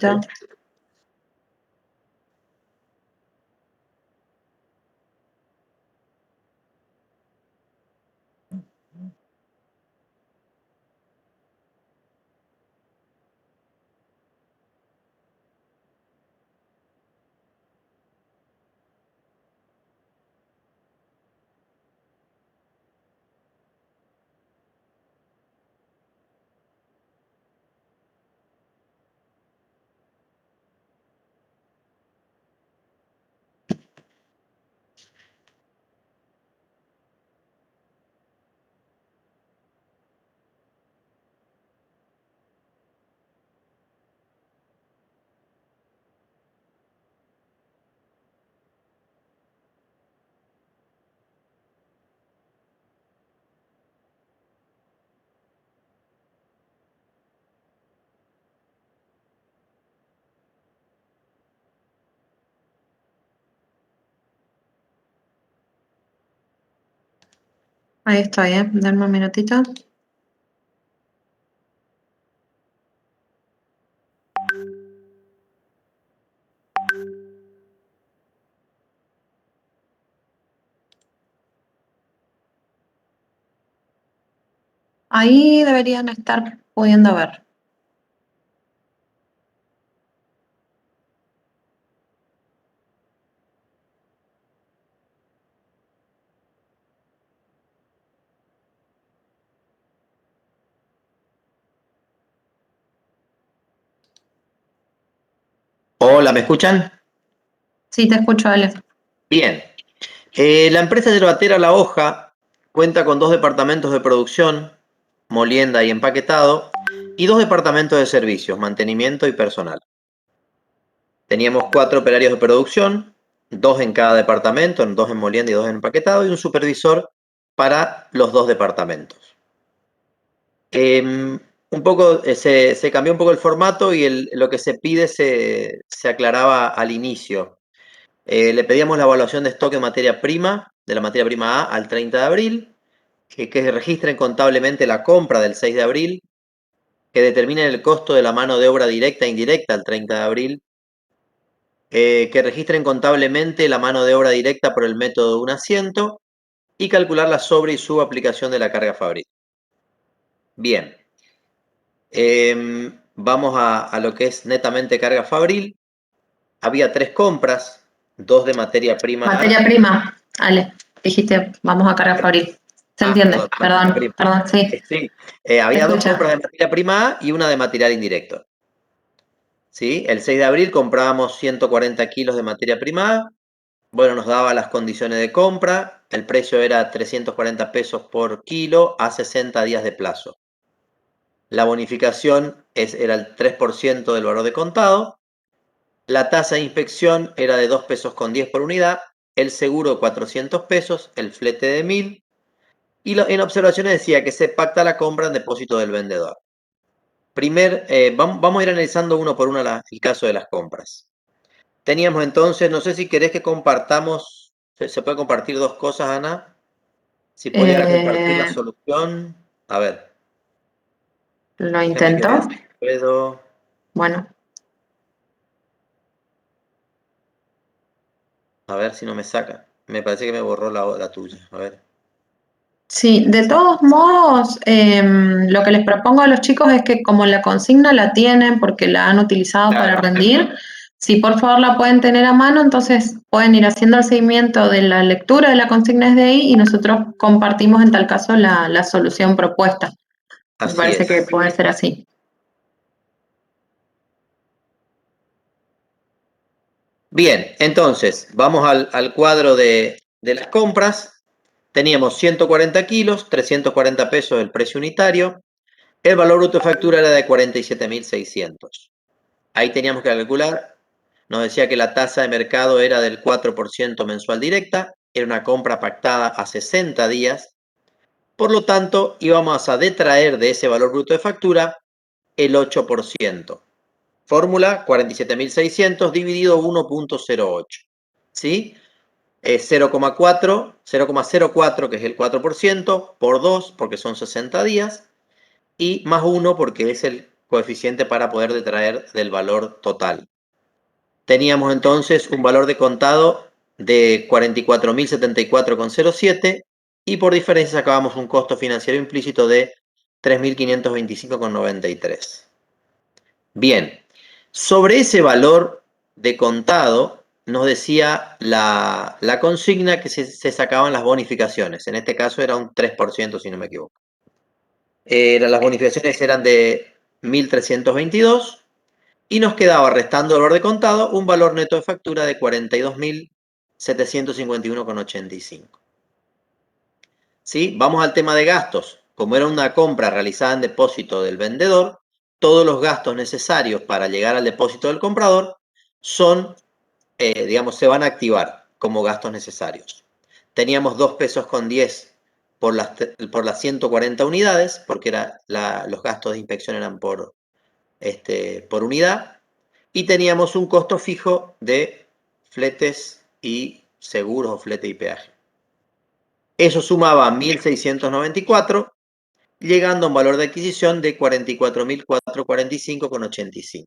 Ya. Ahí estoy, Denme un minutito. Ahí deberían estar pudiendo ver. Hola, ¿me escuchan? Sí, te escucho, Ale. Bien. La empresa yerbatera La Hoja cuenta con 2 departamentos de producción, molienda y empaquetado, y 2 departamentos de servicios, mantenimiento y personal. Teníamos 4 operarios de producción, 2 en cada departamento, 2 en molienda y 2 en empaquetado, y un supervisor para los 2 departamentos. Un poco, se cambió un poco el formato y lo que se pide se aclaraba al inicio. Le pedíamos la evaluación de stock de materia prima, de la materia prima A al 30 de abril, que registren contablemente la compra del 6 de abril, que determinen el costo de la mano de obra directa e indirecta al 30 de abril, que registren contablemente la mano de obra directa por el método de un asiento y calcular la sobre y subaplicación de la carga fabril. Bien. Vamos a lo que es netamente carga fabril. Había 3 compras, 2 de materia prima. Materia prima, Ale. Dijiste, vamos a carga fabril. Se entiende, perdón, sí. Sí, había 2 compras de materia prima A y una de material indirecto. ¿Sí? El 6 de abril comprábamos 140 kilos de materia prima A. Bueno, nos daba las condiciones de compra. El precio era 340 pesos por kilo a 60 días de plazo. La bonificación era el 3% del valor de contado. La tasa de inspección era de 2 pesos con 10 por unidad. El seguro 400 pesos. El flete de 1000. Y en observaciones decía que se pacta la compra en depósito del vendedor. Vamos a ir analizando uno por uno el caso de las compras. Teníamos entonces, no sé si querés que compartamos, ¿se puede compartir 2 cosas, Ana? Si puedo llegar a compartir la solución. A ver. Lo Déjame que intento. vea si puedo. Bueno. A ver si no me saca. Me parece que me borró la tuya. A ver. Sí, de todos modos, lo que les propongo a los chicos es que como la consigna la tienen porque la han utilizado para rendir, si por favor la pueden tener a mano, entonces pueden ir haciendo el seguimiento de la lectura de la consigna desde ahí y nosotros compartimos en tal caso la solución propuesta. Me parece que puede ser así. Bien, entonces, vamos al cuadro de las compras. Teníamos 140 kilos, 340 pesos el precio unitario. El valor bruto de factura era de 47.600. Ahí teníamos que calcular. Nos decía que la tasa de mercado era del 4% mensual directa. Era una compra pactada a 60 días. Por lo tanto, íbamos a detraer de ese valor bruto de factura el 8%. Fórmula 47.600 dividido 1.08. ¿Sí? 0,04, que es el 4%, por 2, porque son 60 días, y más 1, porque es coeficiente para poder detraer del valor total. Teníamos entonces un valor de contado de 44.074,07 y por diferencia sacábamos un costo financiero implícito de 3.525,93. Bien, sobre ese valor de contado nos decía la consigna que se sacaban las bonificaciones. En este caso era un 3%, si no me equivoco. Las bonificaciones eran de 1.322 y nos quedaba, restando el valor de contado, un valor neto de factura de 42.751,85. ¿Sí? Vamos al tema de gastos. Como era una compra realizada en depósito del vendedor, todos los gastos necesarios para llegar al depósito del comprador son, digamos, se van a activar como gastos necesarios. Teníamos 2 pesos con 10 por las 140 unidades, porque los gastos de inspección eran por unidad, y teníamos un costo fijo de fletes y seguros o flete y peaje. Eso sumaba 1.694, llegando a un valor de adquisición de 44.445,85.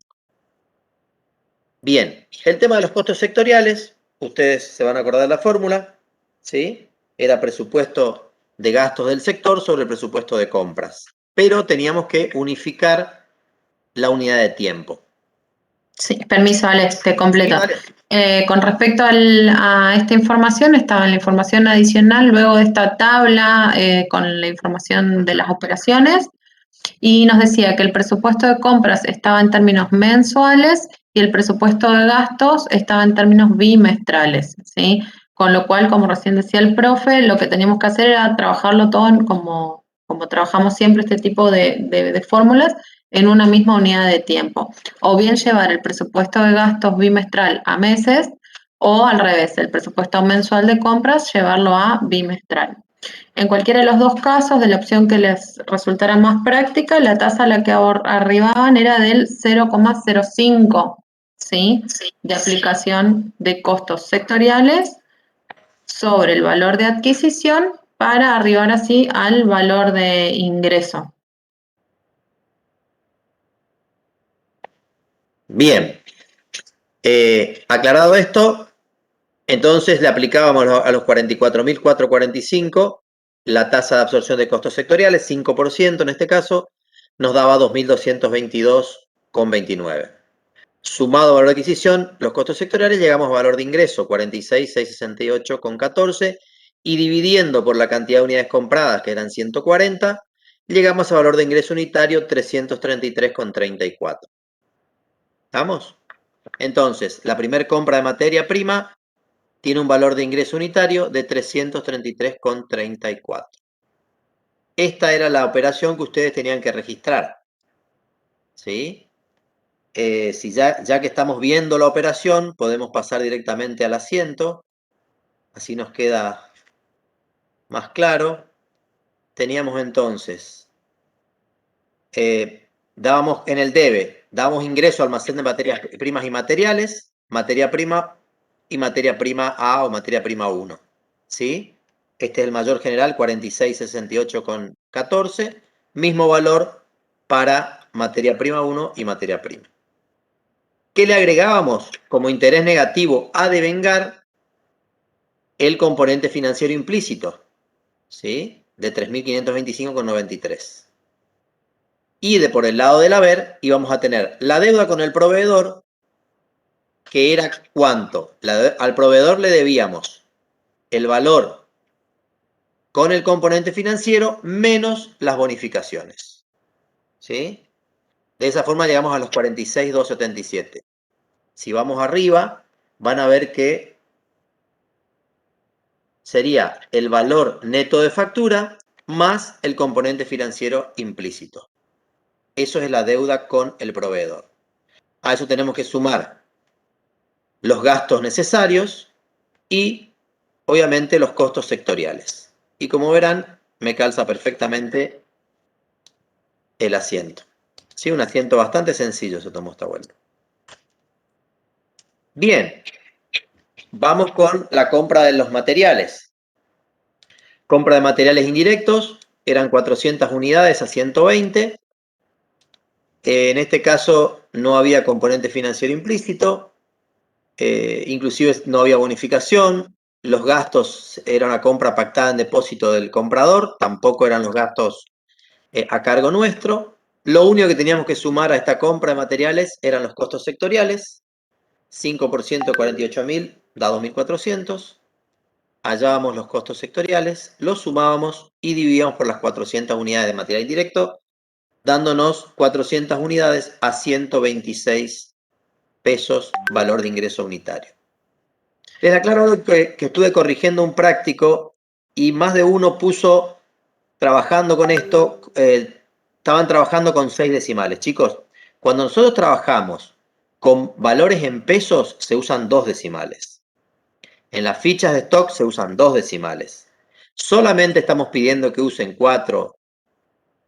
Bien, el tema de los costos sectoriales, ustedes se van a acordar de la fórmula, ¿sí? Era presupuesto de gastos del sector sobre el presupuesto de compras, pero teníamos que unificar la unidad de tiempo. Sí, permiso, Alex, te completo. Sí, vale. Con respecto a esta información, estaba en la información adicional, luego de esta tabla con la información de las operaciones, y nos decía que el presupuesto de compras estaba en términos mensuales y el presupuesto de gastos estaba en términos bimestrales, ¿sí? Con lo cual, como recién decía el profe, lo que teníamos que hacer era trabajarlo todo como trabajamos siempre este tipo de fórmulas, en una misma unidad de tiempo. O bien llevar el presupuesto de gastos bimestral a meses, o al revés, el presupuesto mensual de compras, llevarlo a bimestral. En cualquiera de los dos casos, de la opción que les resultara más práctica, la tasa a la que arribaban era del 0,05, ¿sí? De aplicación de costos sectoriales sobre el valor de adquisición para arribar así al valor de ingreso. Bien, aclarado esto, entonces le aplicábamos a los 44.445 la tasa de absorción de costos sectoriales, 5% en este caso, nos daba 2.222,29. Sumado a valor de adquisición, los costos sectoriales, llegamos a valor de ingreso, 46.668,14, y dividiendo por la cantidad de unidades compradas, que eran 140, llegamos a valor de ingreso unitario 333,34. ¿Estamos? Entonces, la primera compra de materia prima tiene un valor de ingreso unitario de 333,34. Esta era la operación que ustedes tenían que registrar. ¿Sí? Si ya que estamos viendo la operación, podemos pasar directamente al asiento. Así nos queda más claro. Teníamos entonces, dábamos en el debe, dábamos ingreso al almacén de materias primas y materiales, materia prima y materia prima A o materia prima 1. ¿Sí? Este es el mayor general, 46.68,14. Mismo valor para materia prima 1 y materia prima. ¿Qué le agregábamos? Como interés negativo a devengar, el componente financiero implícito, ¿sí? De 3.525,93. Y por el lado del haber íbamos a tener la deuda con el proveedor, que era ¿cuánto? Al proveedor le debíamos el valor con el componente financiero menos las bonificaciones. ¿Sí? De esa forma llegamos a los 46.277. Si vamos arriba, van a ver que sería el valor neto de factura más el componente financiero implícito. Eso es la deuda con el proveedor. A eso tenemos que sumar los gastos necesarios y, obviamente, los costos sectoriales. Y como verán, me calza perfectamente el asiento. Sí, un asiento bastante sencillo se tomó esta vuelta. Bien, vamos con la compra de los materiales. Compra de materiales indirectos, eran 400 unidades a 120. En este caso no había componente financiero implícito, inclusive no había bonificación, los gastos era una compra pactada en depósito del comprador, tampoco eran los gastos a cargo nuestro. Lo único que teníamos que sumar a esta compra de materiales eran los costos sectoriales, 5% 48.000 da 2.400. Hallábamos los costos sectoriales, los sumábamos y dividíamos por las 400 unidades de material indirecto, dándonos 400 unidades a 126 pesos valor de ingreso unitario. Les aclaro que estuve corrigiendo un práctico y más de uno puso, trabajando con esto, estaban trabajando con 6 decimales. Chicos, cuando nosotros trabajamos con valores en pesos, se usan 2 decimales. En las fichas de stock se usan 2 decimales. Solamente estamos pidiendo que usen 4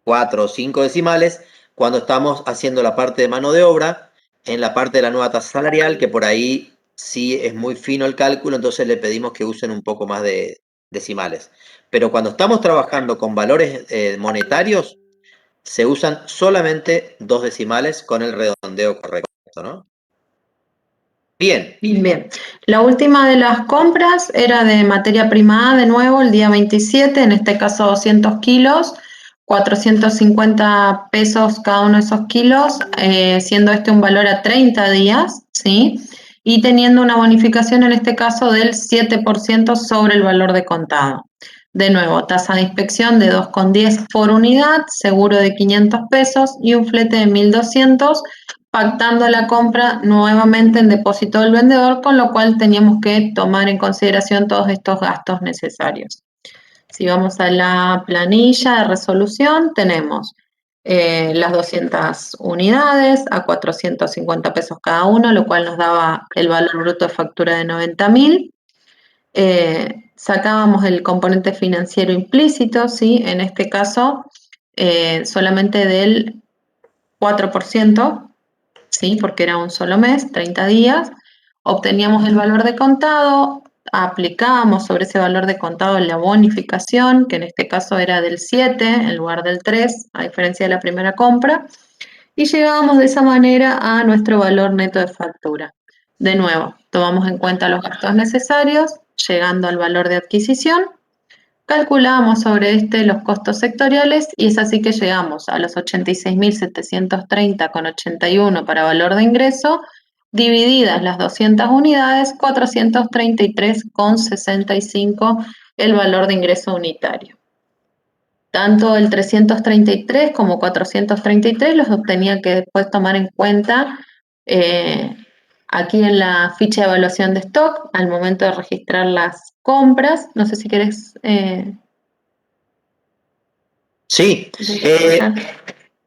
o 5 decimales cuando estamos haciendo la parte de mano de obra, en la parte de la nueva tasa salarial, que por ahí sí es muy fino el cálculo, entonces le pedimos que usen un poco más de decimales. Pero cuando estamos trabajando con valores monetarios, se usan solamente 2 decimales con el redondeo correcto, ¿no? Bien. Bien, la última de las compras era de materia prima A, de nuevo, el día 27, en este caso 200 kilos, 450 pesos cada uno de esos kilos, siendo este un valor a 30 días, ¿sí? Y teniendo una bonificación en este caso del 7% sobre el valor de contado. De nuevo, tasa de inspección de 2,10 por unidad, seguro de 500 pesos y un flete de 1.200, pactando la compra nuevamente en depósito del vendedor, con lo cual teníamos que tomar en consideración todos estos gastos necesarios. Si vamos a la planilla de resolución, tenemos las 200 unidades a 450 pesos cada uno, lo cual nos daba el valor bruto de factura de 90.000. Sacábamos el componente financiero implícito, ¿sí? En este caso, solamente del 4%, ¿sí? Porque era un solo mes, 30 días. Obteníamos el valor de contado, aplicábamos sobre ese valor de contado la bonificación, que en este caso era del 7 en lugar del 3, a diferencia de la primera compra, y llegábamos de esa manera a nuestro valor neto de factura. De nuevo, tomamos en cuenta los gastos necesarios, llegando al valor de adquisición, calculamos sobre este los costos sectoriales y es así que llegamos a los 86.730,81 para valor de ingreso, divididas las 200 unidades, 433,65 el valor de ingreso unitario. Tanto el 333 como 433 los tenía que después tomar en cuenta aquí en la ficha de evaluación de stock al momento de registrar las compras. No sé si querés... Sí.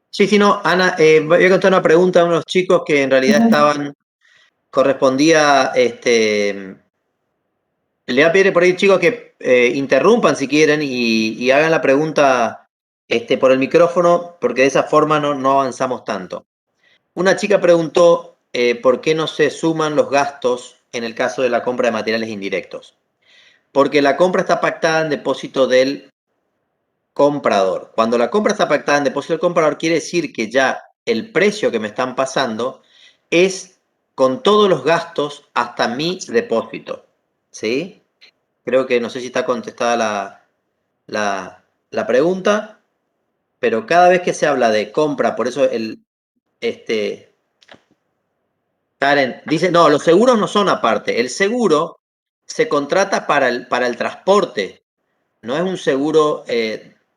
Sí, no, Ana, voy a contar una pregunta a unos chicos que en realidad correspondía, le voy a pedir por ahí, chicos, que interrumpan si quieren y hagan la pregunta por el micrófono, porque de esa forma no avanzamos tanto. Una chica preguntó por qué no se suman los gastos en el caso de la compra de materiales indirectos. Porque la compra está pactada en depósito del comprador. Cuando la compra está pactada en depósito del comprador, quiere decir que ya el precio que me están pasando es con todos los gastos hasta mi depósito. ¿Sí? Creo que no sé si está contestada la pregunta, pero cada vez que se habla de compra, por eso Karen dice, no, los seguros no son aparte. El seguro se contrata para el transporte, no es un seguro,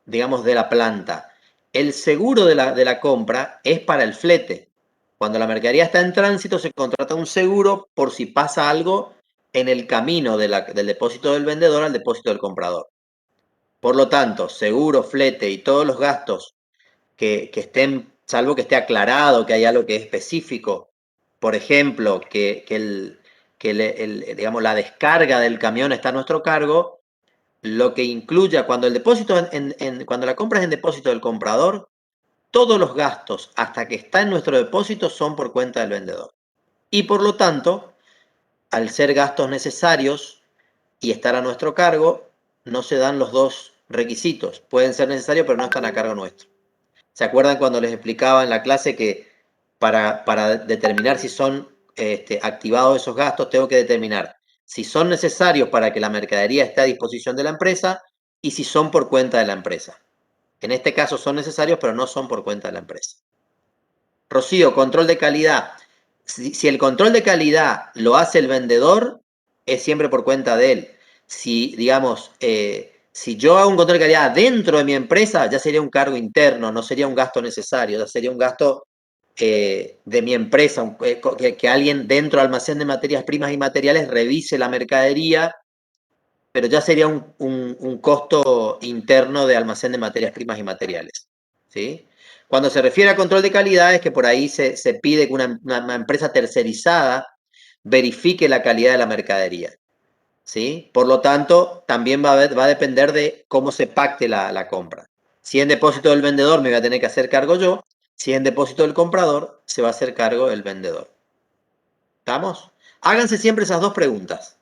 digamos, de la planta. El seguro de la compra es para el flete. Cuando la mercadería está en tránsito, se contrata un seguro por si pasa algo en el camino del depósito del vendedor al depósito del comprador. Por lo tanto, seguro, flete y todos los gastos que estén, salvo que esté aclarado que hay algo que es específico, por ejemplo, digamos, la descarga del camión está a nuestro cargo, lo que incluya cuando el depósito cuando la compra es en depósito del comprador, todos los gastos hasta que está en nuestro depósito son por cuenta del vendedor. Y por lo tanto, al ser gastos necesarios y estar a nuestro cargo, no se dan los dos requisitos. Pueden ser necesarios, pero no están a cargo nuestro. ¿Se acuerdan cuando les explicaba en la clase que para determinar si son activados esos gastos, tengo que determinar si son necesarios para que la mercadería esté a disposición de la empresa y si son por cuenta de la empresa? En este caso son necesarios, pero no son por cuenta de la empresa. Rocío, control de calidad. Si el control de calidad lo hace el vendedor, es siempre por cuenta de él. Si, digamos, si yo hago un control de calidad dentro de mi empresa, ya sería un cargo interno, no sería un gasto necesario, ya sería un gasto de mi empresa, que alguien dentro del almacén de materias primas y materiales revise la mercadería, pero ya sería un costo interno de almacén de materias primas y materiales. ¿Sí? Cuando se refiere a control de calidad es que por ahí se pide que una empresa tercerizada verifique la calidad de la mercadería. ¿Sí? Por lo tanto, también va a depender de cómo se pacte la compra. Si en depósito del vendedor me voy a tener que hacer cargo yo, si en depósito del comprador se va a hacer cargo el vendedor. ¿Estamos? Háganse siempre esas dos preguntas.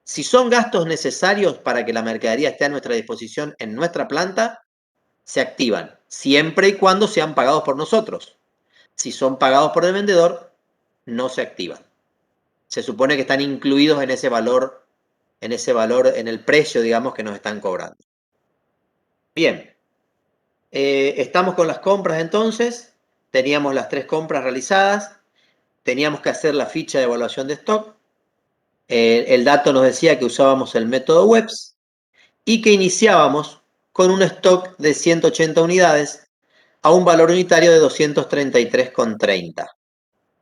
Si son gastos necesarios para que la mercadería esté a nuestra disposición en nuestra planta, se activan, siempre y cuando sean pagados por nosotros. Si son pagados por el vendedor, no se activan. Se supone que están incluidos en ese valor, en el precio, digamos, que nos están cobrando. Bien, estamos con las compras entonces. Teníamos las 3 compras realizadas. Teníamos que hacer la ficha de evaluación de stock. El dato nos decía que usábamos el método WEBS y que iniciábamos con un stock de 180 unidades a un valor unitario de 233,30.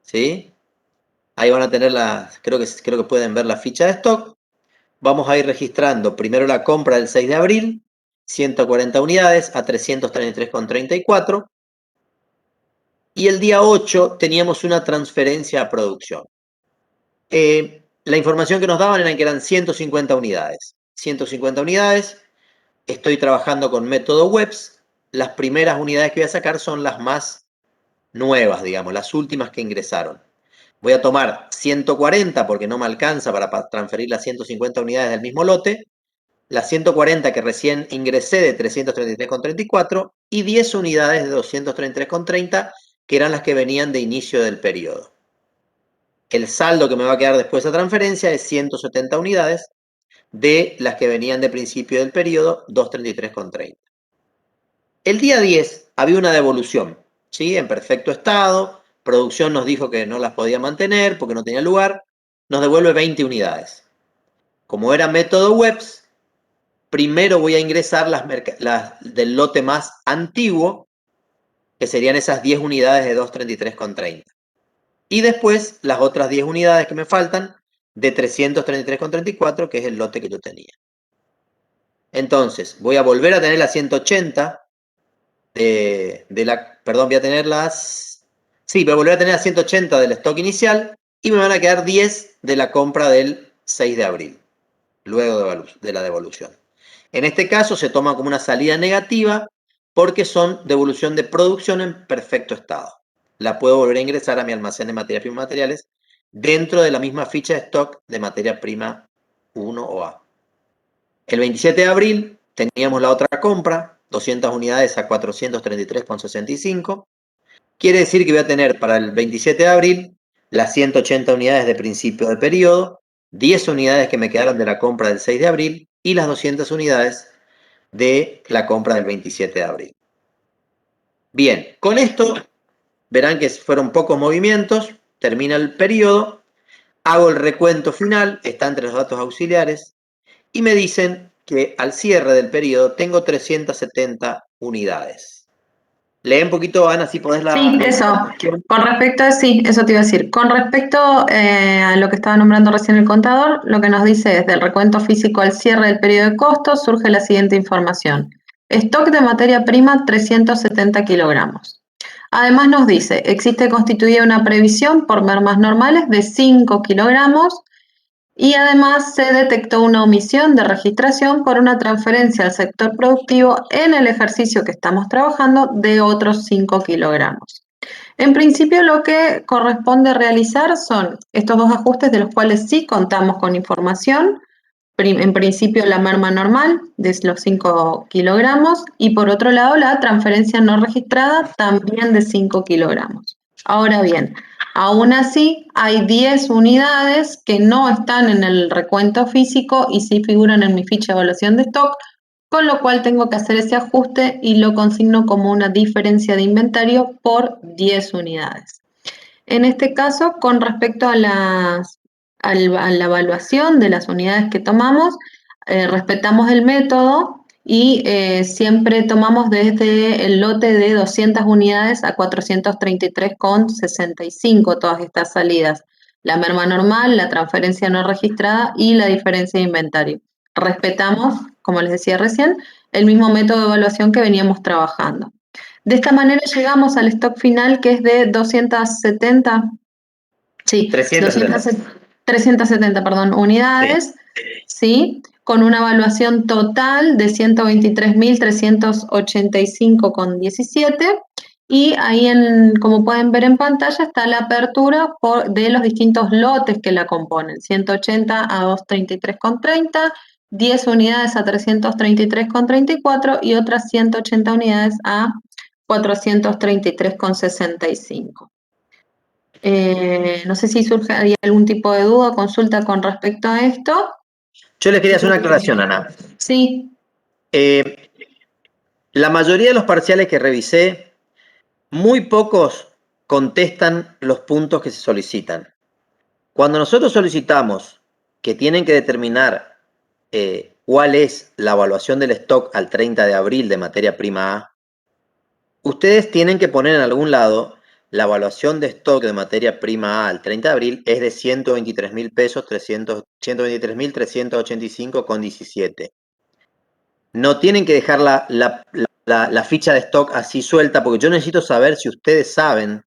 ¿Sí? Ahí van a tener creo que pueden ver la ficha de stock. Vamos a ir registrando primero la compra del 6 de abril, 140 unidades a 333,34. Y el día 8 teníamos una transferencia a producción. La información que nos daban era que eran 150 unidades. 150 unidades. Estoy trabajando con método WEBS. Las primeras unidades que voy a sacar son las más nuevas, digamos, las últimas que ingresaron. Voy a tomar 140 porque no me alcanza para transferir las 150 unidades del mismo lote, las 140 que recién ingresé de 333,34 y 10 unidades de 233,30 que eran las que venían de inicio del periodo. El saldo que me va a quedar después de esa transferencia es 170 unidades de las que venían de principio del periodo, 233,30. El día 10 había una devolución, ¿sí? En perfecto estado. Producción nos dijo que no las podía mantener porque no tenía lugar. Nos devuelve 20 unidades. Como era método WEBS, primero voy a ingresar las del lote más antiguo, que serían esas 10 unidades de 233,30. Y después las otras 10 unidades que me faltan de 333,34, que es el lote que yo tenía. Entonces, voy a volver a tener las 180 perdón, voy a tener voy a volver a tener las 180 del stock inicial y me van a quedar 10 de la compra del 6 de abril, luego de la devolución. En este caso se toma como una salida negativa porque son devolución de producción en perfecto estado. La puedo volver a ingresar a mi almacén de materias primas y materiales dentro de la misma ficha de stock de materia prima 1 o A. El 27 de abril teníamos la otra compra, 200 unidades a 433,65. Quiere decir que voy a tener para el 27 de abril las 180 unidades de principio de periodo, 10 unidades que me quedaron de la compra del 6 de abril y las 200 unidades de la compra del 27 de abril. Bien, con esto verán que fueron pocos movimientos, termina el periodo, hago el recuento final, está entre los datos auxiliares, y me dicen que al cierre del periodo tengo 370 unidades. Lee un poquito, Ana, si podés Sí, la eso. información. Con respecto a, sí, eso te iba a decir. Con respecto a lo que estaba nombrando recién el contador, lo que nos dice es del recuento físico al cierre del periodo de costos, surge la siguiente información. Stock de materia prima 370 kilogramos. Además nos dice, existe constituida una previsión por mermas normales de 5 kilogramos y además se detectó una omisión de registración por una transferencia al sector productivo en el ejercicio que estamos trabajando de otros 5 kilogramos. En principio lo que corresponde realizar son estos dos ajustes de los cuales sí contamos con información, en principio la merma normal de los 5 kilogramos y por otro lado la transferencia no registrada también de 5 kilogramos. Ahora bien, aún así hay 10 unidades que no están en el recuento físico y sí figuran en mi ficha de evaluación de stock, con lo cual tengo que hacer ese ajuste y lo consigno como una diferencia de inventario por 10 unidades. En este caso, con respecto a la evaluación de las unidades que tomamos, respetamos el método y siempre tomamos desde el lote de 200 unidades a 433,65 todas estas salidas. La merma normal, la transferencia no registrada y la diferencia de inventario. Respetamos, como les decía recién, el mismo método de evaluación que veníamos trabajando. De esta manera llegamos al stock final que es de 270, sí, 370, perdón, unidades, sí, con una evaluación total de 123.385,17 y ahí, como pueden ver en pantalla, está la apertura de los distintos lotes que la componen, 180 a 233,30, 10 unidades a 333,34 y otras 180 unidades a 433,65. No sé si surge algún tipo de duda o consulta con respecto a esto. Yo les quería hacer una aclaración, Ana. Sí. La mayoría de los parciales que revisé, muy pocos contestan los puntos que se solicitan. Cuando nosotros solicitamos que tienen que determinar cuál es la evaluación del stock al 30 de abril de materia prima A, ustedes tienen que poner en algún lado la evaluación de stock de materia prima A al 30 de abril es de 123.000 pesos, 123.385,17. No tienen que dejar la ficha de stock así suelta, porque yo necesito saber si ustedes saben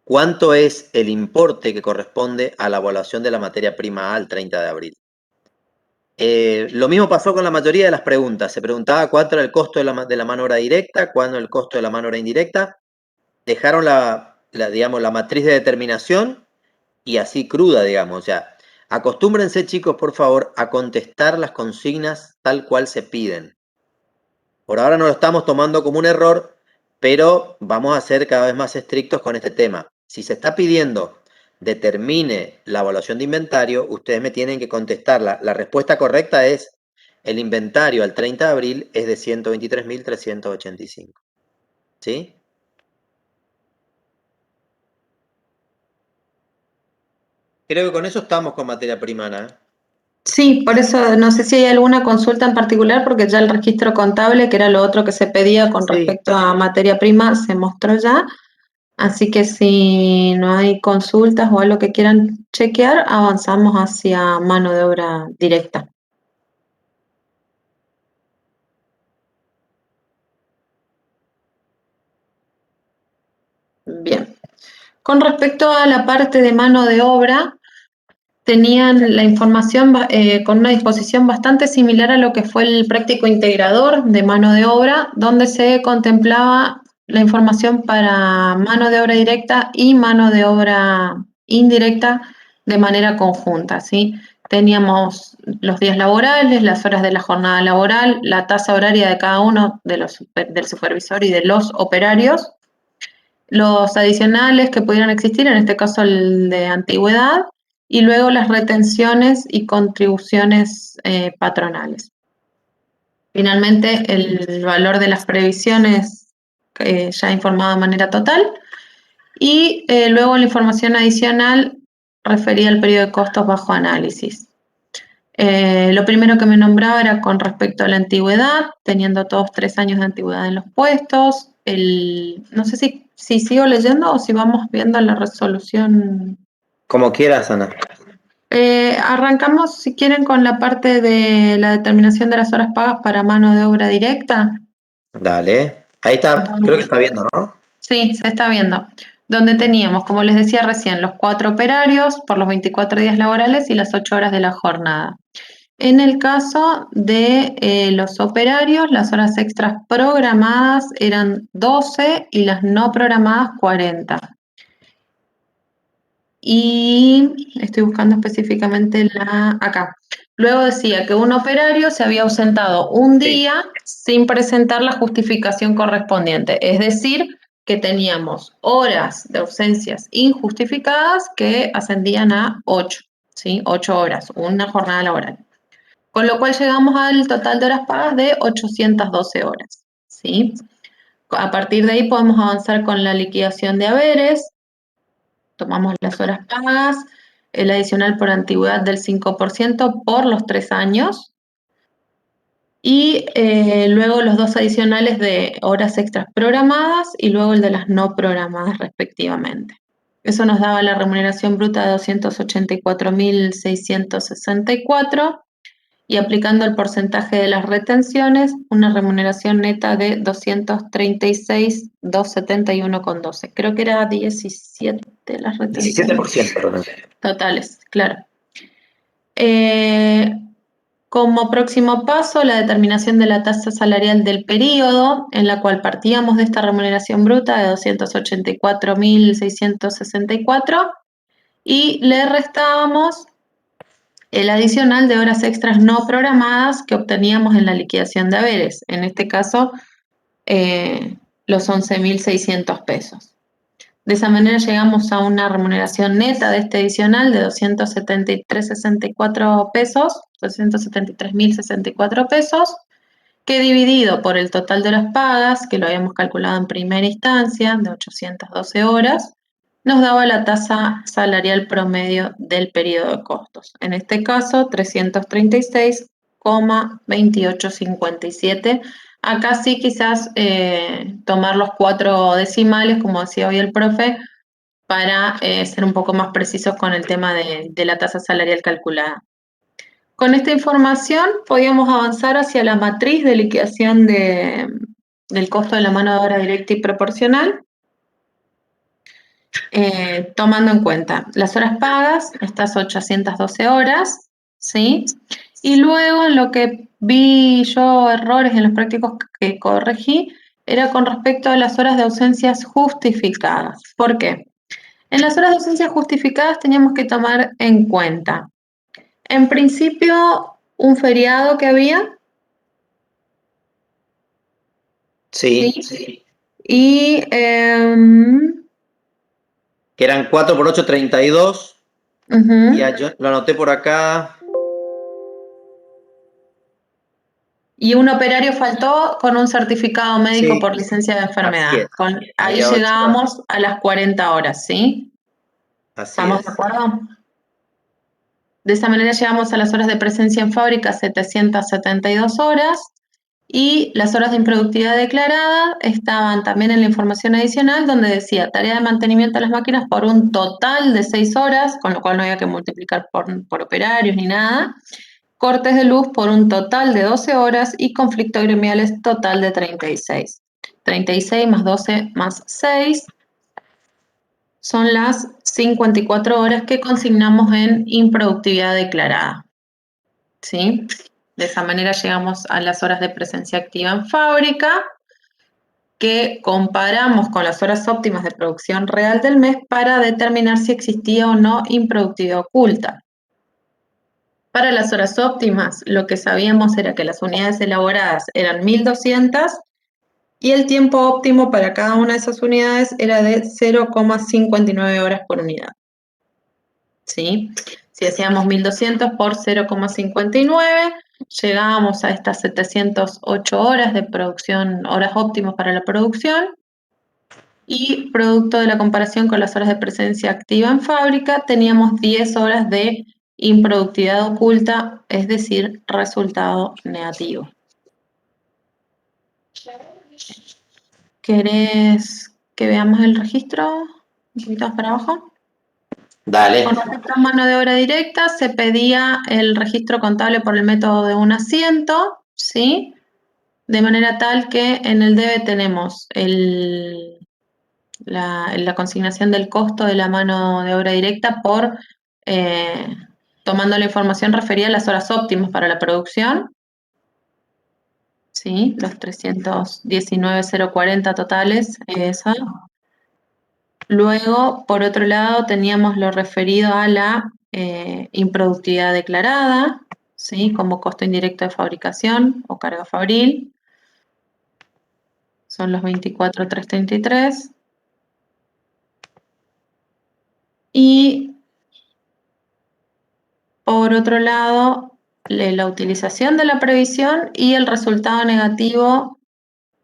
cuánto es el importe que corresponde a la evaluación de la materia prima A al 30 de abril. Lo mismo pasó con la mayoría de las preguntas. Se preguntaba cuánto era el costo de la mano obra directa, cuándo el costo de la mano obra indirecta. Dejaron digamos, la matriz de determinación y así cruda, digamos. O sea, acostúmbrense, chicos, por favor, a contestar las consignas tal cual se piden. Por ahora no lo estamos tomando como un error, pero vamos a ser cada vez más estrictos con este tema. Si se está pidiendo determine la evaluación de inventario, ustedes me tienen que contestar. La respuesta correcta es el inventario al 30 de abril es de 123.385. ¿Sí? Creo que con eso estamos con materia prima, Ana. Sí, por eso no sé si hay alguna consulta en particular, porque ya el registro contable, que era lo otro que se pedía con respecto a materia prima, se mostró ya. Así que si no hay consultas o algo que quieran chequear, avanzamos hacia mano de obra directa. Bien. Con respecto a la parte de mano de obra, tenían la información con una disposición bastante similar a lo que fue el práctico integrador de mano de obra, donde se contemplaba la información para mano de obra directa y mano de obra indirecta de manera conjunta, ¿sí? Teníamos los días laborales, las horas de la jornada laboral, la tasa horaria de cada uno del supervisor y de los operarios, los adicionales que pudieran existir, en este caso el de antigüedad, y luego las retenciones y contribuciones patronales. Finalmente, el valor de las previsiones ya informado de manera total, y luego la información adicional referida al periodo de costos bajo análisis. Lo primero que me nombraba era con respecto a la antigüedad, teniendo todos 3 años de antigüedad en los puestos. No sé si sigo leyendo o si vamos viendo la resolución. Como quieras, Ana. Arrancamos, si quieren, con la parte de la determinación de las horas pagas para mano de obra directa. Dale. Ahí está, creo que está viendo, ¿no? Sí, se está viendo. Donde teníamos, como les decía recién, los 4 operarios por los 24 días laborales y las 8 horas de la jornada. En el caso de los operarios, las horas extras programadas eran 12 y las no programadas 40. Y estoy buscando específicamente acá. Luego decía que un operario se había ausentado un Sí. día sin presentar la justificación correspondiente, es decir, que teníamos horas de ausencias injustificadas que ascendían a 8, ¿sí? 8 horas, una jornada laboral. Con lo cual llegamos al total de horas pagas de 812 horas, ¿sí? A partir de ahí podemos avanzar con la liquidación de haberes, tomamos las horas pagas, el adicional por antigüedad del 5% por los 3 años, y luego los dos adicionales de horas extras programadas y luego el de las no programadas respectivamente. Eso nos daba la remuneración bruta de 284.664 y aplicando el porcentaje de las retenciones, una remuneración neta de 236.271,12. Creo que era 17 las retenciones. 17%. Totales, claro. Como próximo paso, la determinación de la tasa salarial del periodo, en la cual partíamos de esta remuneración bruta de 284.664 y le restábamos el adicional de horas extras no programadas que obteníamos en la liquidación de haberes, en este caso los 11.600 pesos. De esa manera llegamos a una remuneración neta de este adicional de 273.64 pesos, 273.064 pesos, que dividido por el total de las pagas, que lo habíamos calculado en primera instancia, de 812 horas, nos daba la tasa salarial promedio del periodo de costos. En este caso, 336,2857. Acá sí quizás tomar los 4 decimales, como decía hoy el profe, para ser un poco más precisos con el tema de la tasa salarial calculada. Con esta información podíamos avanzar hacia la matriz de liquidación del costo de la mano de obra directa y proporcional, tomando en cuenta las horas pagas, estas 812 horas, ¿sí? Y luego en lo que vi yo errores en los prácticos que corregí, era con respecto a las horas de ausencias justificadas. ¿Por qué? En las horas de ausencias justificadas teníamos que tomar en cuenta, en principio, un feriado que había, Sí. ¿sí? Y Que eran 4 por 8, 32. Ya yo lo anoté por acá. y un operario faltó con un certificado médico Sí, por licencia de así enfermedad. es. Ahí Había 8 horas. llegábamos a las 40 horas, ¿sí? Así ¿Estamos de es. acuerdo? De esa manera llegamos a las horas de presencia en fábrica, 772 horas, y las horas de improductividad declarada estaban también en la información adicional, donde decía tarea de mantenimiento de las máquinas por un total de 6 horas, con lo cual no había que multiplicar por operarios ni nada. Cortes de luz por un total de 12 horas y conflictos gremiales total de 36. 36 más 12 más 6 son las 54 horas que consignamos en improductividad declarada, ¿sí? De esa manera llegamos a las horas de presencia activa en fábrica, que comparamos con las horas óptimas de producción real del mes para determinar si existía o no improductividad oculta. Para las horas óptimas, lo que sabíamos era que las unidades elaboradas eran 1.200 y el tiempo óptimo para cada una de esas unidades era de 0,59 horas por unidad, ¿sí? Si hacíamos 1.200 por 0,59, llegábamos a estas 708 horas de producción, horas óptimas para la producción, y producto de la comparación con las horas de presencia activa en fábrica, teníamos 10 horas de improductividad oculta, es decir, resultado negativo. ¿Querés que veamos el registro? Un poquito más para abajo. Dale. Con respecto a mano de obra directa, se pedía el registro contable por el método de un asiento, ¿sí? De manera tal que en el debe tenemos la consignación del costo de la mano de obra directa por tomando la información referida a las horas óptimas para la producción, ¿sí? Los 319.040 totales, eso. Luego, por otro lado, teníamos lo referido a la improductividad declarada, ¿sí? Como costo indirecto de fabricación o carga fabril. Son los 24.333. Y por otro lado, la utilización de la previsión y el resultado negativo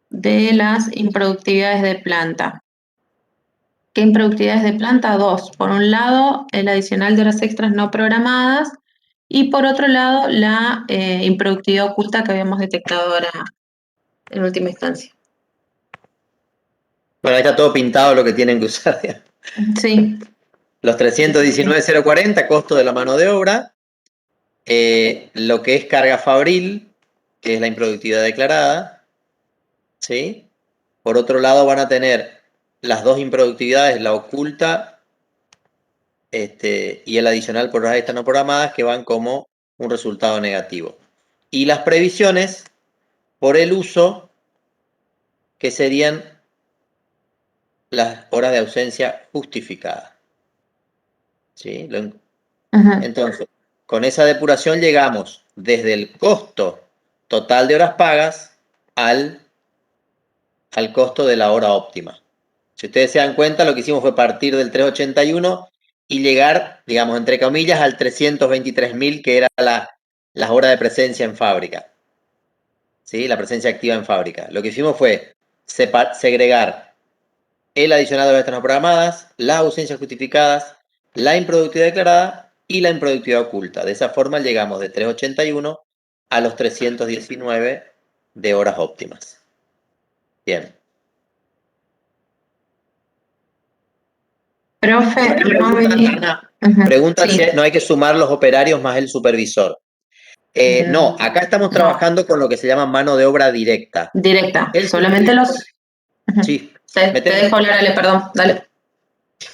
de las improductividades de planta. ¿Qué improductividades de planta? Dos. Por un lado, el adicional de horas extras no programadas y por otro lado, la improductividad oculta que habíamos detectado ahora en última instancia. Bueno, ahí está todo pintado lo que tienen que usar. Sí. Los 319.040, costo de la mano de obra. Lo que es carga fabril, que es la improductividad declarada. ¿Sí? Por otro lado, van a tener las dos improductividades, la oculta y el adicional por horas extras no programadas, que van como un resultado negativo. Y las previsiones por el uso, que serían las horas de ausencia justificadas. ¿Sí? Entonces, con esa depuración llegamos desde el costo total de horas pagas al costo de la hora óptima. Si ustedes se dan cuenta, lo que hicimos fue partir del 381 y llegar, digamos, entre comillas, al 323.000, que era las horas de presencia en fábrica. ¿Sí? La presencia activa en fábrica. Lo que hicimos fue segregar el adicional de horas extras no programadas, las ausencias justificadas, la improductividad declarada y la improductividad oculta. De esa forma llegamos de 381 a los 319 de horas óptimas. Bien. Profe, Pregunta sí. si no hay que sumar los operarios más el supervisor. No, acá estamos trabajando con lo que se llama mano de obra directa. Directa, solamente los... Sí. Te dejo hablar, Ale, perdón, dale.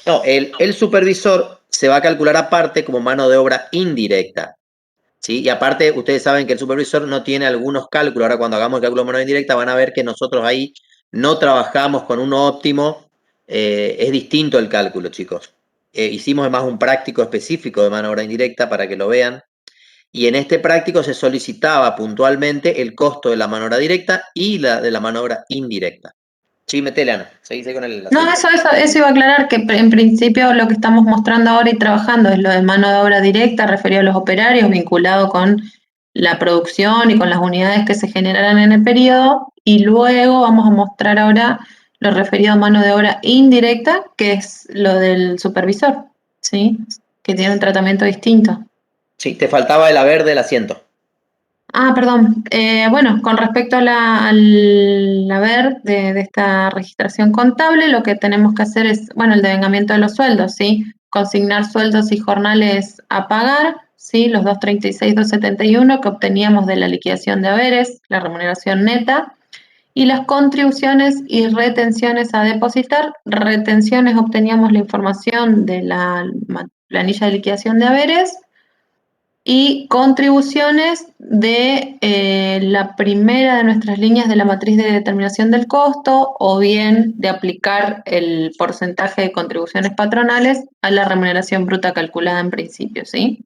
No, el supervisor se va a calcular aparte como mano de obra indirecta. ¿Sí? Y aparte, ustedes saben que el supervisor no tiene algunos cálculos. Ahora, cuando hagamos el cálculo de mano indirecta, van a ver que nosotros ahí no trabajamos con uno óptimo. Es distinto el cálculo, chicos. Hicimos además un práctico específico de mano de obra indirecta para que lo vean. Y en este práctico se solicitaba puntualmente el costo de la mano de obra directa y la de la mano de obra indirecta. Sí, metele, Ana. Seguí con el... No, eso iba a aclarar que en principio lo que estamos mostrando ahora y trabajando es lo de mano de obra directa referido a los operarios, vinculado con la producción y con las unidades que se generarán en el periodo, y luego vamos a mostrar ahora lo referido a mano de obra indirecta, que es lo del supervisor, ¿sí? Que tiene un tratamiento distinto. Sí, te faltaba el haber del asiento. Ah, perdón. Bueno, con respecto al haber de esta registración contable, lo que tenemos que hacer es, bueno, el devengamiento de los sueldos, ¿sí? Consignar sueldos y jornales a pagar, ¿sí? Los 236, 271 que obteníamos de la liquidación de haberes, la remuneración neta, y las contribuciones y retenciones a depositar. Retenciones obteníamos la información de la planilla de liquidación de haberes, y contribuciones de la primera de nuestras líneas de la matriz de determinación del costo, o bien de aplicar el porcentaje de contribuciones patronales a la remuneración bruta calculada en principio, ¿sí?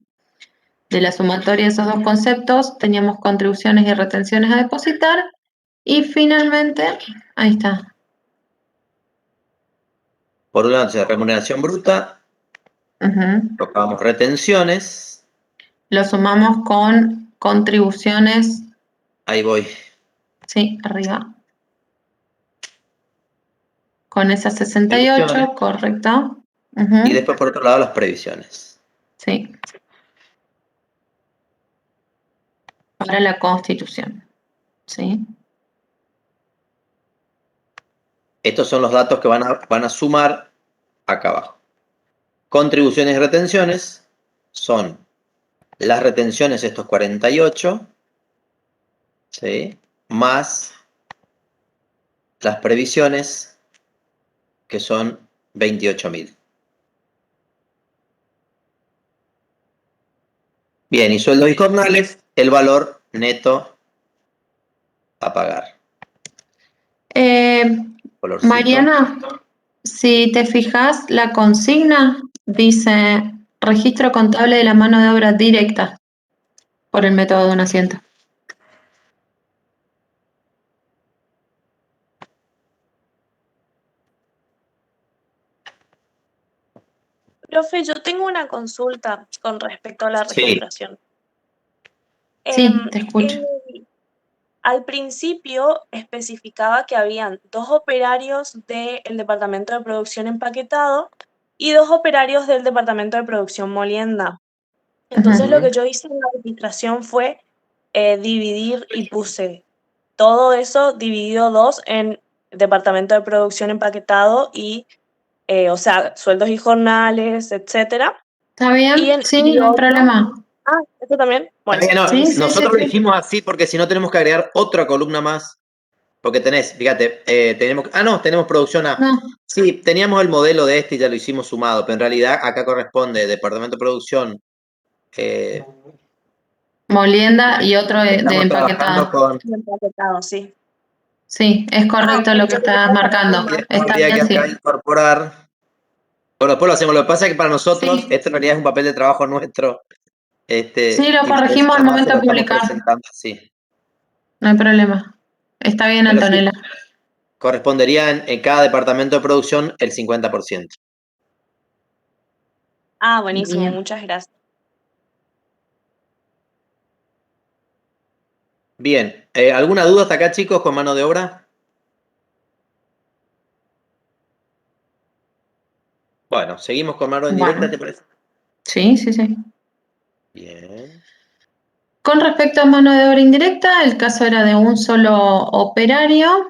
De la sumatoria de esos dos conceptos teníamos contribuciones y retenciones a depositar, y finalmente, ahí está. Por un lado, remuneración bruta, tocábamos retenciones. Lo sumamos con contribuciones. Ahí voy. Sí, arriba. Con esa 68, correcto. Y después, por otro lado, las previsiones. Sí. Para la Constitución. ¿Sí? Estos son los datos que van a sumar acá abajo. Contribuciones y retenciones son las retenciones, estos 48, ¿sí? Más las previsiones, que son 28.000. Bien, y sueldos y jornales, el valor neto a pagar. Mariana, si te fijas, la consigna dice registro contable de la mano de obra directa. por el método de un asiento. Profe, yo tengo una consulta con respecto a la Sí. registración. Sí, te escucho. Al principio especificaba que habían 2 operarios del departamento de producción empaquetado y 2 operarios del departamento de producción molienda. Entonces lo que yo hice en la registración fue dividir y puse todo eso dividido 2 en departamento de producción empaquetado y, o sea, sueldos y jornales, etcétera. ¿Está bien? Sí, no hay problema. Ah, ¿eso también? Bueno, No, Sí, nosotros lo sí. hicimos así porque si no tenemos que agregar otra columna más. Porque tenés, fíjate, tenemos producción A. No. Sí, teníamos el modelo de este y ya lo hicimos sumado, pero en realidad acá corresponde departamento de producción. Molienda y otro de Estamos trabajando empaquetado. con. empaquetado, sí. Sí, es correcto lo que Yo creo estás que para marcando. mí Después Está habría que bien, sí. acá incorporar. Bueno, después lo hacemos. Lo que pasa es que para nosotros, Sí, esto en realidad es un papel de trabajo nuestro. sí, lo Y por eso corregimos al nomás se momento lo de estamos publicar. presentando así. No hay problema. Está bien, Pero sí, Antonella. correspondería en cada departamento de producción el 50%. Ah, buenísimo, Bien. muchas gracias. Bien, ¿alguna duda hasta acá, chicos, con mano de obra? Bueno, seguimos con mano en directa, Bueno, ¿te parece? sí, sí, sí. Bien. Con respecto a mano de obra indirecta, el caso era de un solo operario,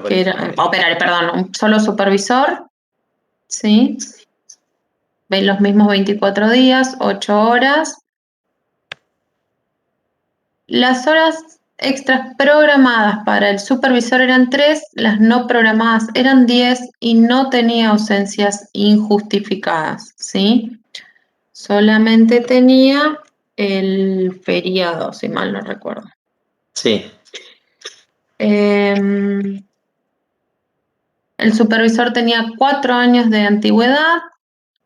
que era, operario, perdón, un solo supervisor, ¿sí? Ven los mismos 24 días, 8 horas. Las horas extras programadas para el supervisor eran 3, las no programadas eran 10 y no tenía ausencias injustificadas, ¿sí? Solamente tenía el feriado, si mal no recuerdo. Sí. El supervisor tenía 4 años de antigüedad,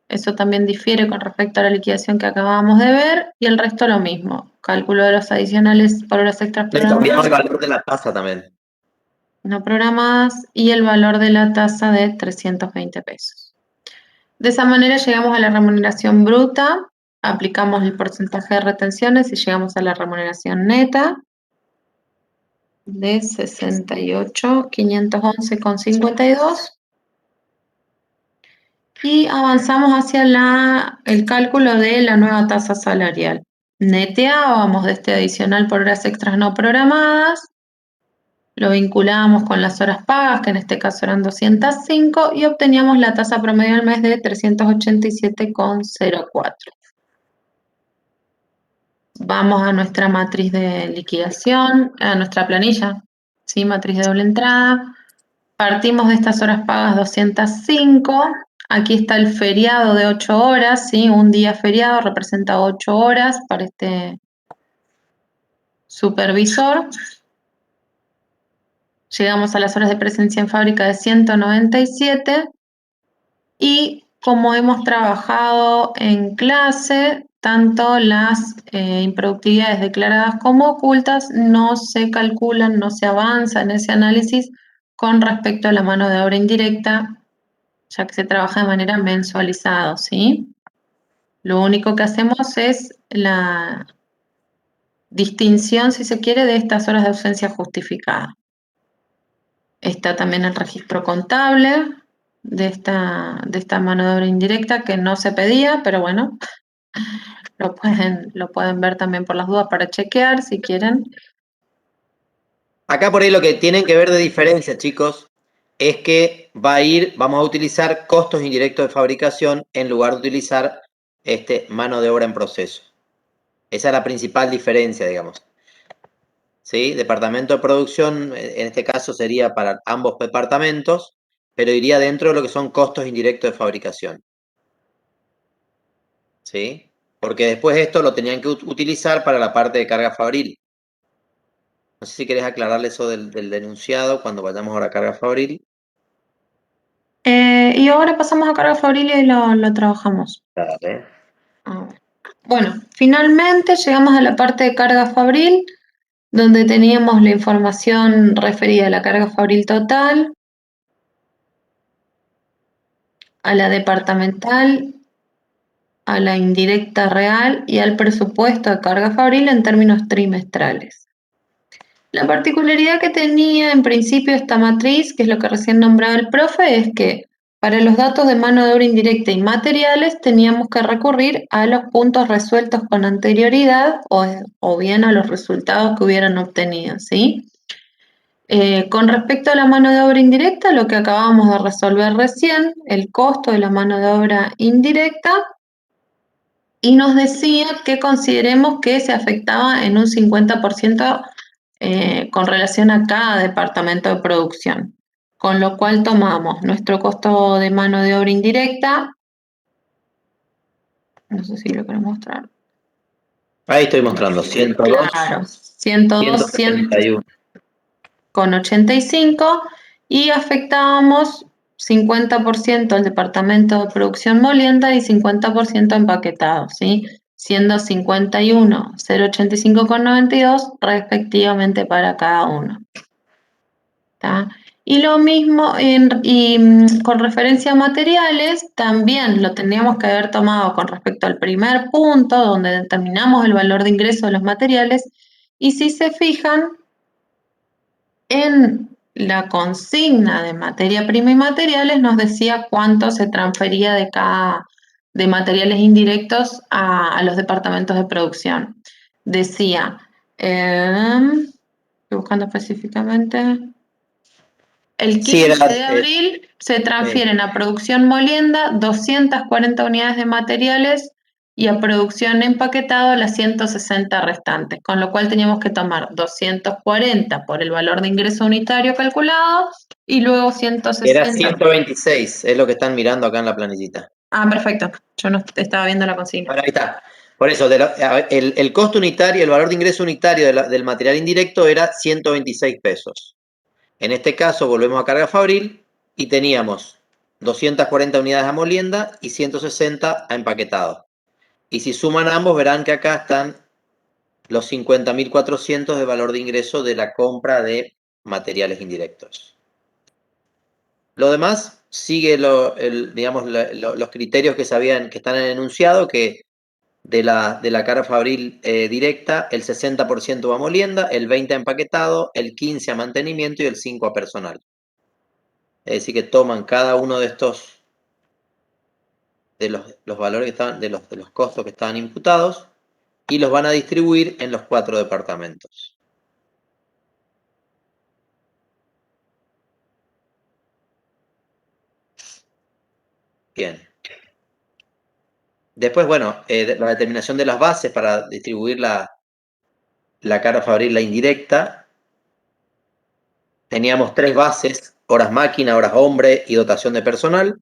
eso también difiere con respecto a la liquidación que acabábamos de ver, y el resto lo mismo. Cálculo de los adicionales por horas extras Le cambiamos el programadas, valor de la tasa también. no programadas, y el valor de la tasa de 320 pesos. De esa manera llegamos a la remuneración bruta, aplicamos el porcentaje de retenciones y llegamos a la remuneración neta de 68.511,52 y avanzamos hacia el cálculo de la nueva tasa salarial. Neteábamos de este adicional por horas extras no programadas, lo vinculábamos con las horas pagas, que en este caso eran 205, y obteníamos la tasa promedio al mes de 387,04. Vamos a nuestra matriz de liquidación, a nuestra planilla, ¿sí? Matriz de doble entrada. Partimos de estas horas pagas 205. Aquí está el feriado de 8 horas, ¿sí? Un día feriado representa 8 horas para este supervisor. Llegamos a las horas de presencia en fábrica de 197 y como hemos trabajado en clase, tanto las improductividades declaradas como ocultas no se calculan, no se avanza en ese análisis con respecto a la mano de obra indirecta, ya que se trabaja de manera mensualizada, ¿sí? Lo único que hacemos es la distinción, si se quiere, de estas horas de ausencia justificada. Está también el registro contable de esta mano de obra indirecta que no se pedía, pero bueno, lo pueden ver también por las dudas para chequear si quieren. Acá por ahí lo que tienen que ver de diferencia, chicos, es que vamos a utilizar costos indirectos de fabricación en lugar de utilizar mano de obra en proceso. Esa es la principal diferencia, digamos. ¿Sí? Departamento de producción, en este caso sería para ambos departamentos, pero iría dentro de lo que son costos indirectos de fabricación. ¿Sí? Porque después esto lo tenían que utilizar para la parte de carga fabril. No sé si querés aclararle eso del denunciado cuando vayamos ahora a carga fabril. Y ahora pasamos a carga fabril y lo trabajamos. Dale. A ver. Bueno, finalmente llegamos a la parte de carga fabril, donde teníamos la información referida a la carga fabril total, a la departamental, a la indirecta real y al presupuesto de carga fabril en términos trimestrales. La particularidad que tenía en principio esta matriz, que es lo que recién nombraba el profe, es que para los datos de mano de obra indirecta y materiales teníamos que recurrir a los puntos resueltos con anterioridad o bien a los resultados que hubieran obtenido, ¿sí? Con respecto a la mano de obra indirecta, lo que acabamos de resolver recién, el costo de la mano de obra indirecta, y nos decía que consideremos que se afectaba en un 50% con relación a cada departamento de producción. Con lo cual tomamos nuestro costo de mano de obra indirecta, no sé si lo quiero mostrar. Ahí estoy mostrando 102, Claro, 102, 171. con 85 y afectábamos 50% al departamento de producción molienda y 50% empaquetado, ¿sí? Siendo 51, 0,85 con 92 respectivamente para cada uno. ¿Tá? Y lo mismo, con referencia a materiales, también lo tendríamos que haber tomado con respecto al primer punto, donde determinamos el valor de ingreso de los materiales, y si se fijan, en la consigna de materia prima y materiales nos decía cuánto se transfería de materiales indirectos a los departamentos de producción. Decía, estoy buscando específicamente, el 15 de abril se transfieren a producción molienda 240 unidades de materiales y a producción empaquetado las 160 restantes, con lo cual teníamos que tomar 240 por el valor de ingreso unitario calculado y luego 160. Era 126, es lo que están mirando acá en la planillita. Ah, perfecto. Yo no estaba viendo la consigna. Ahora, ahí está. Por eso, el costo unitario, el valor de ingreso unitario del material indirecto era 126 pesos. En este caso, volvemos a carga fabril y teníamos 240 unidades a molienda y 160 a empaquetado. Y si suman ambos, verán que acá están los 50.400 de valor de ingreso de la compra de materiales indirectos. Lo demás sigue los criterios que están en el enunciado, que de la carga fabril directa, el 60% va a molienda, el 20% a empaquetado, el 15% a mantenimiento y el 5% a personal. Es decir, que toman cada uno de estos, de los valores que estaban, de los costos que estaban imputados, y los van a distribuir en los 4 departamentos. Bien. Después, bueno, la determinación de las bases para distribuir la carga fabril, la indirecta. Teníamos 3 bases: horas máquina, horas hombre y dotación de personal.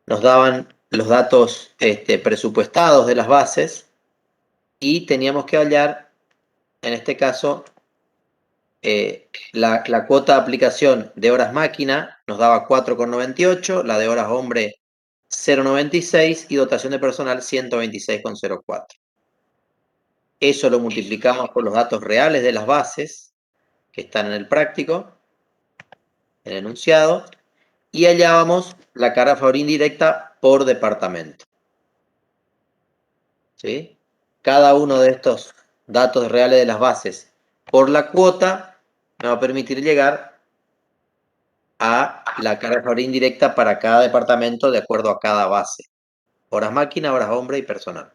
Nos daban los datos presupuestados de las bases y teníamos que hallar, en este caso, la cuota de aplicación de horas máquina nos daba 4,98, la de horas hombre 0,96 y dotación de personal 126,04. Eso lo multiplicamos por los datos reales de las bases que están en el práctico, en el enunciado, y hallábamos la carga fabril indirecta por departamento. ¿Sí? Cada uno de estos datos reales de las bases por la cuota me va a permitir llegar a la carga fabril indirecta para cada departamento de acuerdo a cada base: horas máquina, horas hombre y personal.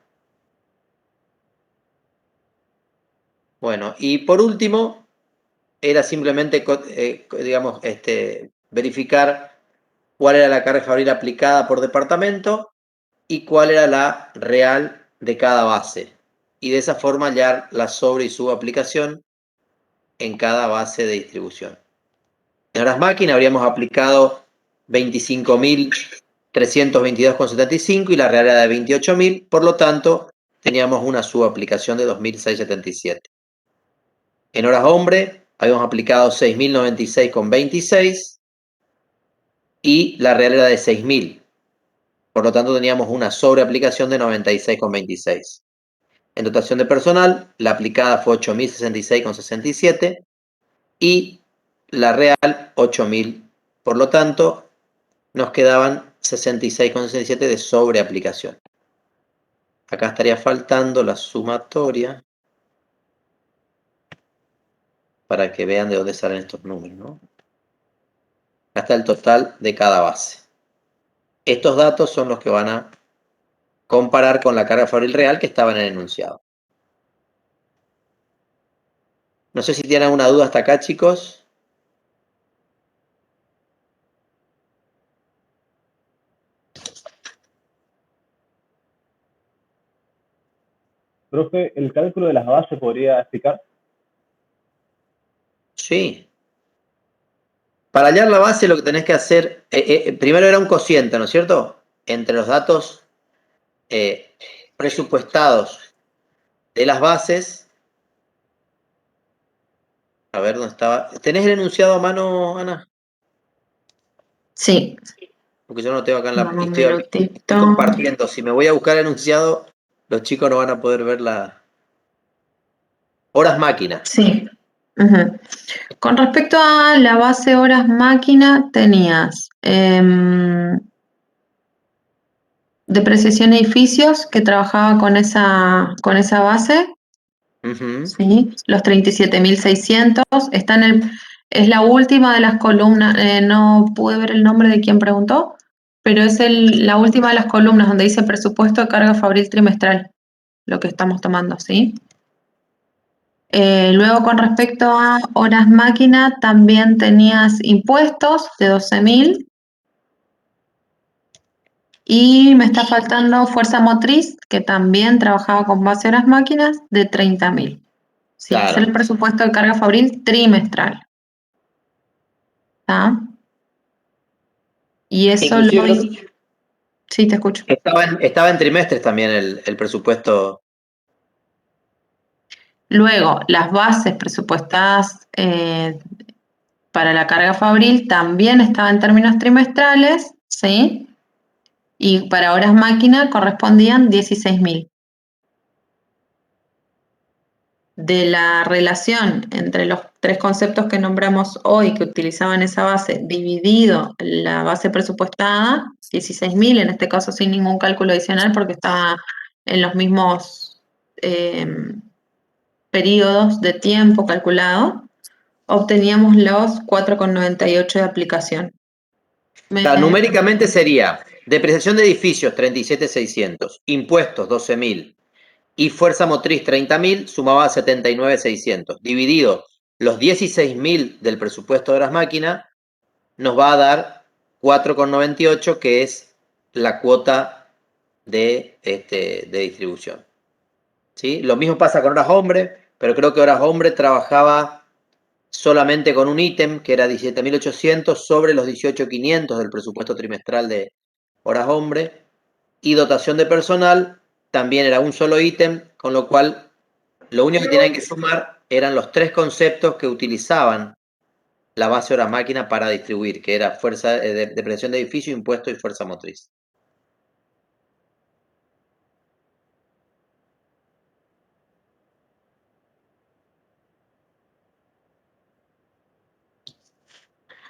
Bueno, y por último, era simplemente, verificar cuál era la carga fabril aplicada por departamento y cuál era la real de cada base. Y de esa forma hallar la sobre y subaplicación en cada base de distribución. En horas máquina habríamos aplicado 25.322,75 y la real era de 28.000, por lo tanto teníamos una subaplicación de 2.677. En horas hombre habíamos aplicado 6.096,26 y la real era de 6.000. Por lo tanto, teníamos una sobreaplicación de 96,26. En dotación de personal, la aplicada fue 8.066,67 y la real 8.000. Por lo tanto, nos quedaban 66,67 de sobreaplicación. Acá estaría faltando la sumatoria para que vean de dónde salen estos números, ¿no? Acá está el total de cada base. Estos datos son los que van a comparar con la carga fabril real que estaba en el enunciado. No sé si tienen alguna duda hasta acá, chicos. Profe, ¿el cálculo de las bases podría explicar? Sí. Para hallar la base lo que tenés que hacer, primero era un cociente, ¿no es cierto? Entre los datos presupuestados de las bases. A ver dónde estaba. ¿Tenés el enunciado a mano, Ana? Sí, Porque yo no lo tengo acá en la. dame un Estoy minutito. compartiendo. Si me voy a buscar el enunciado, los chicos no van a poder ver la. Horas máquina. Sí. Ujú. Con respecto a la base horas máquina, tenías depreciación edificios que trabajaba con esa base, Ujú. ¿sí? Los 37.600. Es la última de las columnas, no pude ver el nombre de quien preguntó, pero es la última de las columnas donde dice presupuesto de carga fabril trimestral, lo que estamos tomando, ¿sí? Luego, con respecto a horas máquina, también tenías impuestos de 12.000 y me está faltando fuerza motriz, que también trabajaba con base horas máquinas, de 30.000. Sí, ese es Claro. el presupuesto de carga fabril trimestral. ¿Está? Y eso Inclusive Sí, te escucho. estaba en trimestres también el presupuesto. Luego, las bases presupuestadas para la carga fabril también estaban en términos trimestrales, ¿sí? Y para horas máquina correspondían 16.000. De la relación entre los tres conceptos que nombramos hoy que utilizaban esa base, dividido la base presupuestada, 16.000, en este caso sin ningún cálculo adicional porque estaba en los mismos periodos de tiempo calculado, obteníamos los 4,98 de aplicación. Numéricamente sería depreciación de edificios 37.600, impuestos 12.000 y fuerza motriz 30.000, sumaba 79.600. Dividido los 16.000 del presupuesto de las máquinas, nos va a dar 4,98, que es la cuota de distribución. ¿Sí? Lo mismo pasa con horas hombre, pero creo que horas hombre trabajaba solamente con un ítem que era 17.800 sobre los 18.500 del presupuesto trimestral de horas hombre, y dotación de personal también era un solo ítem, con lo cual lo único que tenían que sumar eran los tres conceptos que utilizaban la base horas máquina para distribuir, que era fuerza de depreciación de edificio, impuesto y fuerza motriz.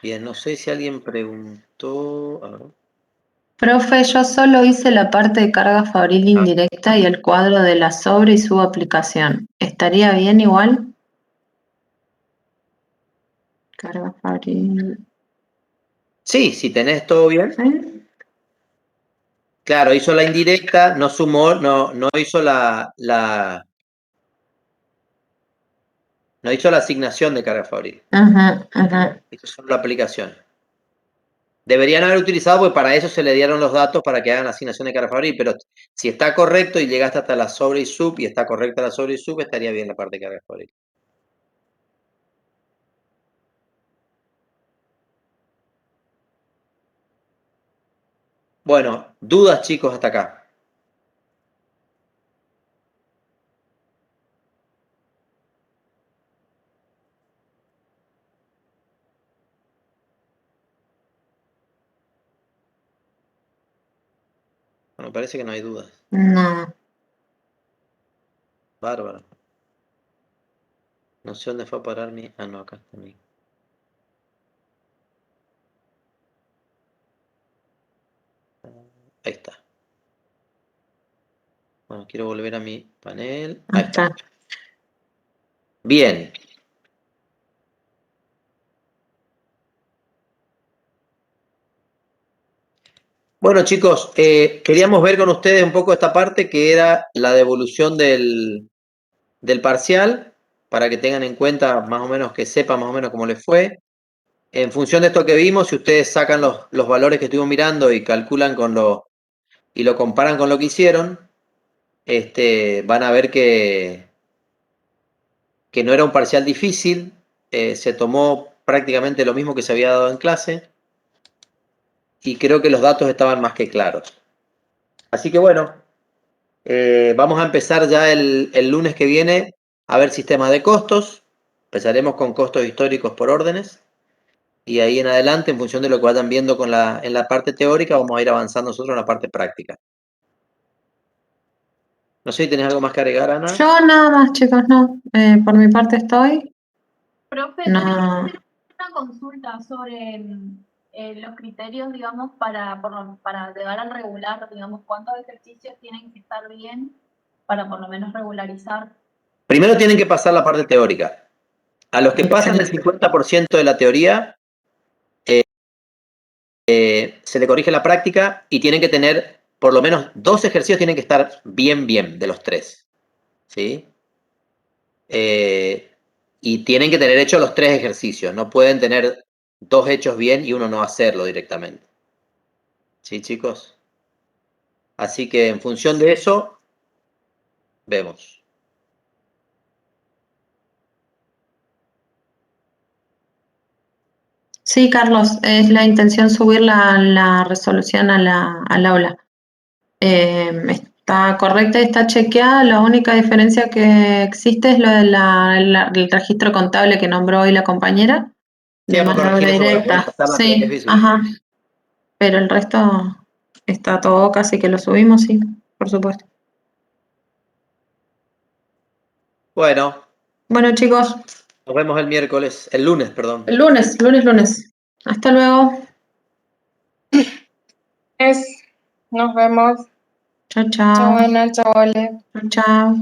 Bien, no sé si alguien preguntó. A ver. Profe, yo solo hice la parte de carga fabril indirecta y el cuadro de la sobre y subaplicación. ¿Estaría bien igual? Carga fabril. Sí, si tenés todo bien. ¿Sí? Claro, hizo la indirecta, no sumó, no hizo no hizo la asignación de carga fabril. Ajá, ajá. Hizo solo la aplicación. Deberían haber utilizado, porque para eso se le dieron los datos para que hagan la asignación de carga fabril, pero si está correcto y llegaste hasta la sobre y sub y está correcta la sobre y sub, estaría bien la parte de carga fabril. Bueno, dudas, chicos, hasta acá. parece que no hay dudas. No. Bárbaro. No sé dónde fue a parar mi... Ah, no, acá está mi... Ahí está. Bueno, quiero volver a mi panel. Ahí está. Está. Bien. Bueno, chicos, queríamos ver con ustedes un poco esta parte que era la devolución del parcial, para que tengan en cuenta más o menos, que sepan más o menos cómo les fue. En función de esto que vimos, si ustedes sacan los valores que estuvimos mirando y calculan y lo comparan con lo que hicieron, van a ver que no era un parcial difícil, se tomó prácticamente lo mismo que se había dado en clase y creo que los datos estaban más que claros. Así que bueno, vamos a empezar ya el lunes que viene a ver sistemas de costos. Empezaremos con costos históricos por órdenes y ahí en adelante, en función de lo que vayan viendo en la parte teórica, vamos a ir avanzando nosotros en la parte práctica. No sé si tenés algo más que agregar, Ana. Yo nada más, chicos, no. Por mi parte estoy. Profe, No. tenemos una consulta sobre los criterios, digamos, para llegar al regular, digamos, cuántos ejercicios tienen que estar bien para por lo menos regularizar. Primero tienen que pasar la parte teórica. A los que pasan el 50% de la teoría, se le corrige la práctica y tienen que tener, por lo menos 2 ejercicios tienen que estar bien de los 3. ¿Sí? Y tienen que tener hechos los 3 ejercicios. No pueden tener 2 hechos bien y uno no hacerlo directamente. ¿Sí, chicos? Así que en función de eso, vemos. Sí, Carlos, es la intención subir la resolución al aula. Está correcta y está chequeada. La única diferencia que existe es lo del registro contable que nombró hoy la compañera. Sí, De vamos a mano corregir eso para poder directa. pasar la Sí, PDF. ajá. Pero el resto está todo casi que lo subimos, sí, por supuesto. Bueno, Bueno, chicos, nos vemos el lunes, perdón. el lunes. Hasta luego. Nos vemos. Chao, Chao, chao. Ana, chao, Ale. Chao, chao.